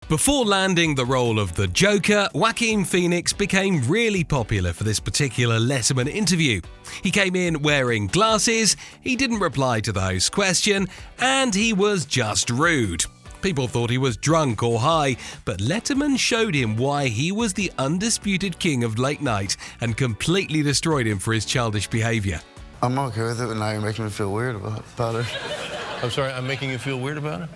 Before landing the role of the Joker, Joaquin Phoenix became really popular for this particular Letterman interview. He came in wearing glasses, he didn't reply to the host's question, and he was just rude. People thought he was drunk or high, but Letterman showed him why he was the undisputed king of late night and completely destroyed him for his childish behavior. I'm okay with it, but now you're making me feel weird about it. I'm sorry, I'm making you feel weird about it?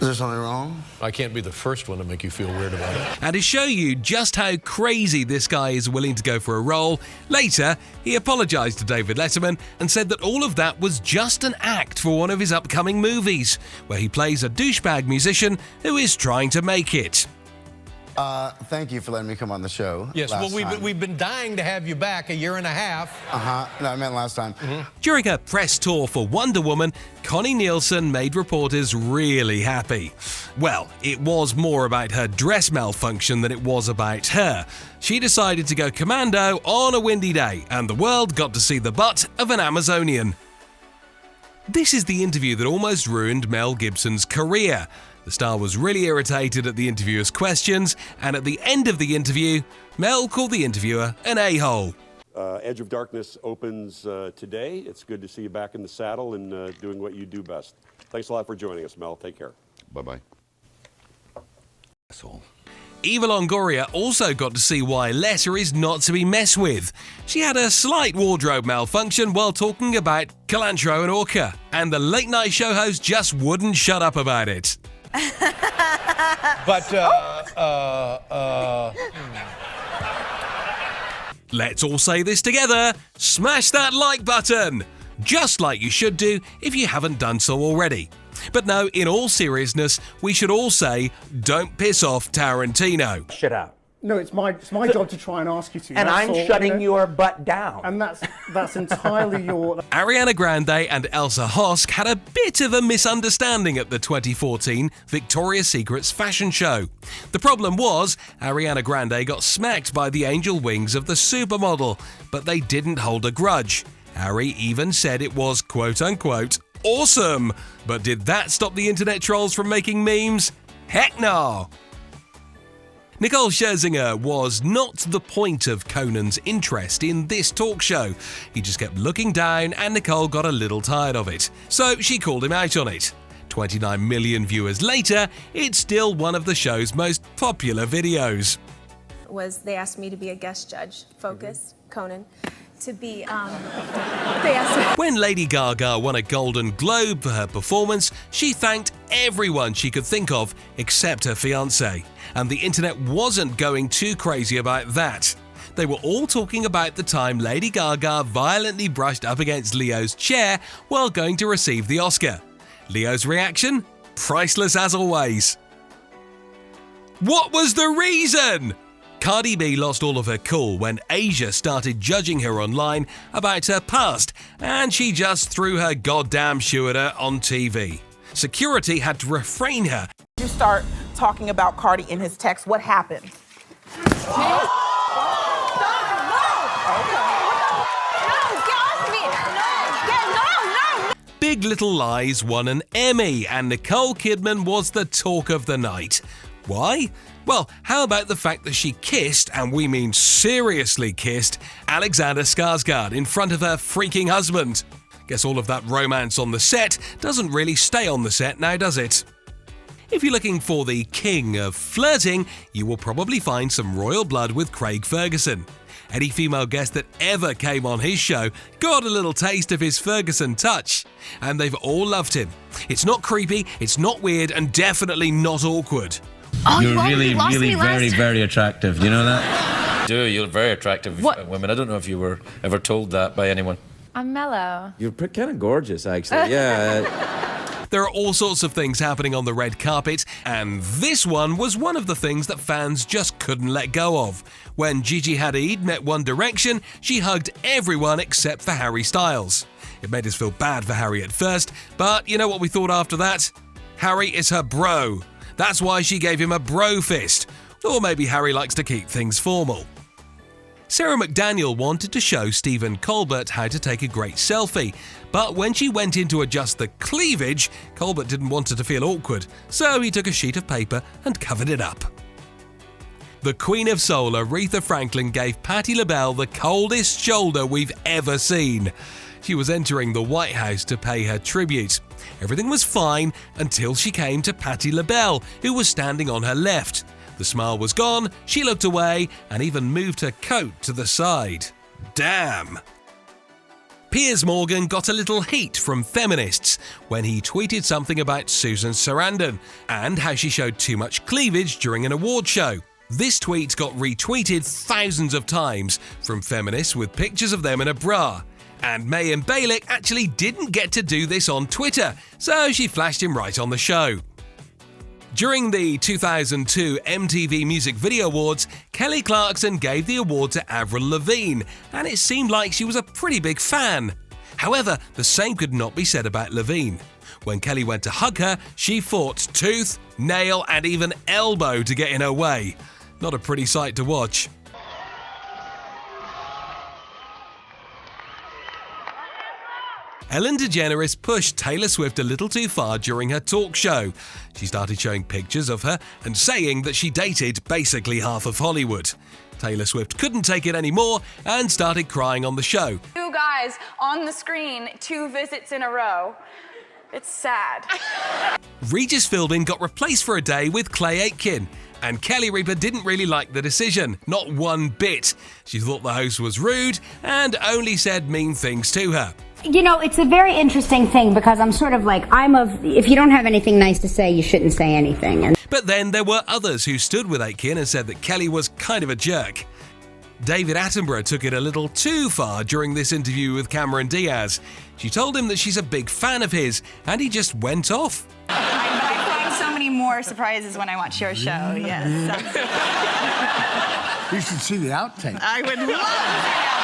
Is there something wrong? I can't be the first one to make you feel weird about it. And to show you just how crazy this guy is willing to go for a role, later he apologized to David Letterman and said that all of that was just an act for one of his upcoming movies, where he plays a douchebag musician who is trying to make it. Thank you for letting me come on the show. Yes, well, we've been dying to have you back a year and a half. No, I meant last time. During her press tour for Wonder Woman, Connie Nielsen made reporters really happy. Well, it was more about her dress malfunction than it was about her. She decided to go commando on a windy day, and the world got to see the butt of an Amazonian. This is the interview that almost ruined Mel Gibson's career. The star was really irritated at the interviewer's questions, and at the end of the interview, Mel called the interviewer an a-hole. Edge of Darkness opens today. It's good to see you back in the saddle and doing what you do best. Thanks a lot for joining us, Mel. Take care. Bye-bye. That's all. Eva Longoria also got to see why Letta is not to be messed with. She had a slight wardrobe malfunction while talking about cilantro and orca, and the late night show host just wouldn't shut up about it. But, Let's all say this together. Smash that like button! Just like you should do if you haven't done so already. But no, in all seriousness, we should all say, don't piss off Tarantino. Shut up. No, it's my job to try and ask you to. And that's I'm all, shutting your butt down. And that's entirely your... Ariana Grande and Elsa Hosk had a bit of a misunderstanding at the 2014 Victoria's Secret's fashion show. The problem was, Ariana Grande got smacked by the angel wings of the supermodel, but they didn't hold a grudge. Ari even said it was quote-unquote awesome. But did that stop the internet trolls from making memes? Heck no! Nicole Scherzinger was not the point of Conan's interest in this talk show. He just kept looking down and Nicole got a little tired of it. So she called him out on it. 29 million viewers later, it's still one of the show's most popular videos. They asked me to be a guest judge, Focus, Conan, to be, they asked... When Lady Gaga won a Golden Globe for her performance, she thanked everyone she could think of except her fiancé. And the internet wasn't going too crazy about that. They were all talking about the time Lady Gaga violently brushed up against Leo's chair while going to receive the Oscar. Leo's reaction? Priceless as always. What was the reason? Cardi B lost all of her cool when Asia started judging her online about her past, and she just threw her goddamn shoe at her on TV. Security had to refrain her. You start talking about Cardi in his text. What happened? Big Little Lies won an Emmy, and Nicole Kidman was the talk of the night. Why? Well, how about the fact that she kissed, and we mean seriously kissed, Alexander Skarsgård in front of her freaking husband? Guess all of that romance on the set doesn't really stay on the set now, does it? If you're looking for the king of flirting, you will probably find some royal blood with Craig Ferguson. Any female guest that ever came on his show got a little taste of his Ferguson touch, and they've all loved him. It's not creepy, it's not weird, and definitely not awkward. Oh, you're really, very attractive. You know that? You're very attractive women. I don't know if you were ever told that by anyone. I'm mellow. You're kind of gorgeous, actually. Yeah. There are all sorts of things happening on the red carpet, and this one was one of the things that fans just couldn't let go of. When Gigi Hadid met One Direction, she hugged everyone except for Harry Styles. It made us feel bad for Harry at first, but you know what we thought after that? Harry is her bro. That's why she gave him a bro fist. Or maybe Harry likes to keep things formal. Sarah McDaniel wanted to show Stephen Colbert how to take a great selfie, but when she went in to adjust the cleavage, Colbert didn't want her to feel awkward, so he took a sheet of paper and covered it up. The Queen of Soul, Aretha Franklin, gave Patti LaBelle the coldest shoulder we've ever seen. She was entering the White House to pay her tribute. Everything was fine until she came to Patti LaBelle, who was standing on her left. The smile was gone, she looked away, and even moved her coat to the side. Damn! Piers Morgan got a little heat from feminists when he tweeted something about Susan Sarandon and how she showed too much cleavage during an award show. This tweet got retweeted thousands of times from feminists with pictures of them in a bra. And Mayim Bialik actually didn't get to do this on Twitter, so she flashed him right on the show. During the 2002 MTV Music Video Awards, Kelly Clarkson gave the award to Avril Lavigne, and it seemed like she was a pretty big fan. However, the same could not be said about Lavigne. When Kelly went to hug her, she fought tooth, nail, and even elbow to get in her way. Not a pretty sight to watch. Ellen DeGeneres pushed Taylor Swift a little too far during her talk show. She started showing pictures of her and saying that she dated basically half of Hollywood. Taylor Swift couldn't take it anymore and started crying on the show. 2 guys on the screen, 2 visits in a row. It's sad. Regis Philbin got replaced for a day with Clay Aiken, and Kelly Ripa didn't really like the decision, not one bit. She thought the host was rude and only said mean things to her. You know, it's a very interesting thing because I'm sort of like, if you don't have anything nice to say, you shouldn't say anything. But then there were others who stood with Aiken and said that Kelly was kind of a jerk. David Attenborough took it a little too far during this interview with Cameron Diaz. She told him that she's a big fan of his, and he just went off. I find so many more surprises when I watch your show, yes. You should see the outtake. I would love that.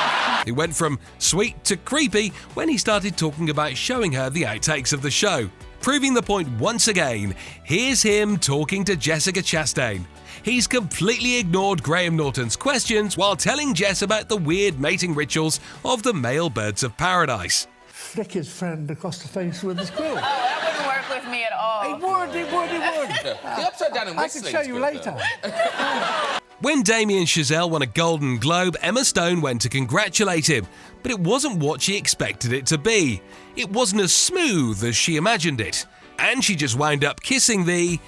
He went from sweet to creepy when he started talking about showing her the outtakes of the show. Proving the point once again, here's him talking to Jessica Chastain. He's completely ignored Graham Norton's questions while telling Jess about the weird mating rituals of the male birds of paradise. Flick his friend across the face with his quill. Oh, that wouldn't work with me at all. It would. The upside down and I can show you later. When Damien Chazelle won a Golden Globe, Emma Stone went to congratulate him, but it wasn't what she expected it to be. It wasn't as smooth as she imagined it, and she just wound up kissing the...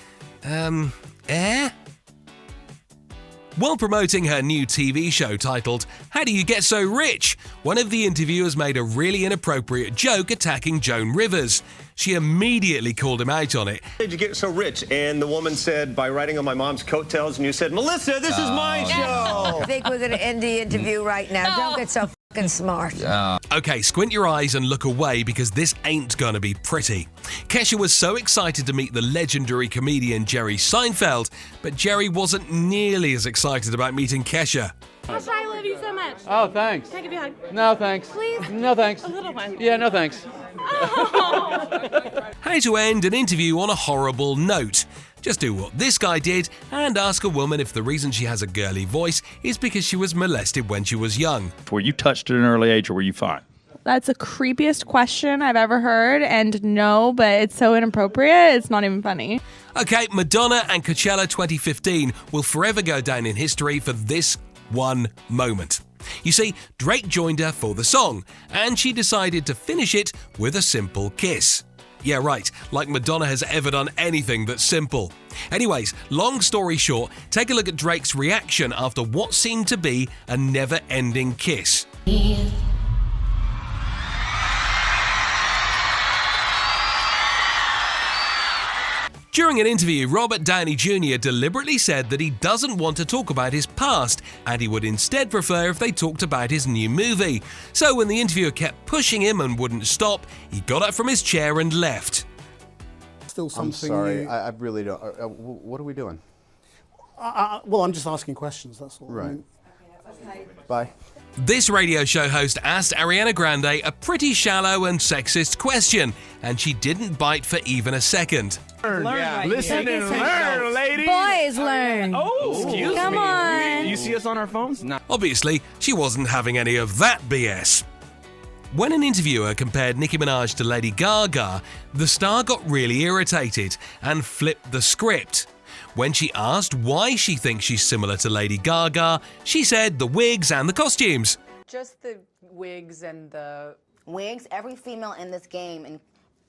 air? While promoting her new TV show titled How Do You Get So Rich?, one of the interviewers made a really inappropriate joke attacking Joan Rivers. She immediately called him out on it. How did you get so rich? And the woman said, by riding on my mom's coattails, and you said, Melissa, this is my show. I think we're going to end the interview right now. Don't get so fucking smart. Okay, squint your eyes and look away because this ain't gonna be pretty. Kesha was so excited to meet the legendary comedian Jerry Seinfeld, but Jerry wasn't nearly as excited about meeting Kesha. I love you so much. Oh, thanks. Can I give you a hug? No, thanks. Please? No, thanks. A little one. Yeah, no, thanks. How to end an interview on a horrible note. Just do what this guy did and ask a woman if the reason she has a girly voice is because she was molested when she was young. Were you touched at an early age or were you fine? That's the creepiest question I've ever heard, and no, but it's so inappropriate, it's not even funny. Okay, Madonna and Coachella 2015 will forever go down in history for this one moment. You see, Drake joined her for the song, and she decided to finish it with a simple kiss. Yeah, right, like Madonna has ever done anything that's simple. Anyways, long story short, take a look at Drake's reaction after what seemed to be a never-ending kiss. During an interview, Robert Downey Jr. deliberately said that he doesn't want to talk about his past, and he would instead prefer if they talked about his new movie. So when the interviewer kept pushing him and wouldn't stop, he got up from his chair and left. Still something. I'm sorry, new. I really don't. What are we doing? Well, I'm just asking questions, that's all. Right. Okay. Bye. This radio show host asked Ariana Grande a pretty shallow and sexist question, and she didn't bite for even a second. Listen and learn, ladies. Boys learn. Oh, excuse me. Come on. You see us on our phones? No. Obviously, she wasn't having any of that BS. When an interviewer compared Nicki Minaj to Lady Gaga, the star got really irritated and flipped the script. When she asked why she thinks she's similar to Lady Gaga, she said the wigs and the costumes. Just the wigs and the... Wigs? Every female in this game, and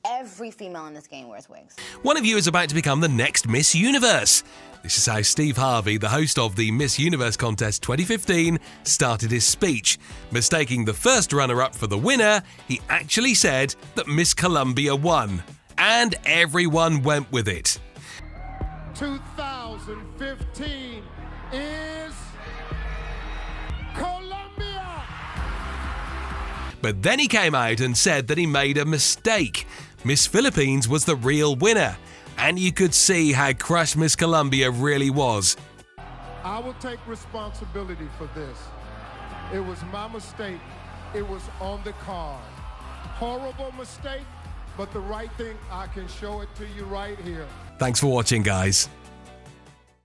every female in this game wears wigs. One of you is about to become the next Miss Universe. This is how Steve Harvey, the host of the Miss Universe Contest 2015, started his speech. Mistaking the first runner-up for the winner, he actually said that Miss Columbia won. And everyone went with it. 2015 is Columbia! But then he came out and said that he made a mistake. Miss Philippines was the real winner. And you could see how crushed Miss Columbia really was. I will take responsibility for this. It was my mistake. It was on the card. Horrible mistake, but the right thing, I can show it to you right here. Thanks for watching, guys.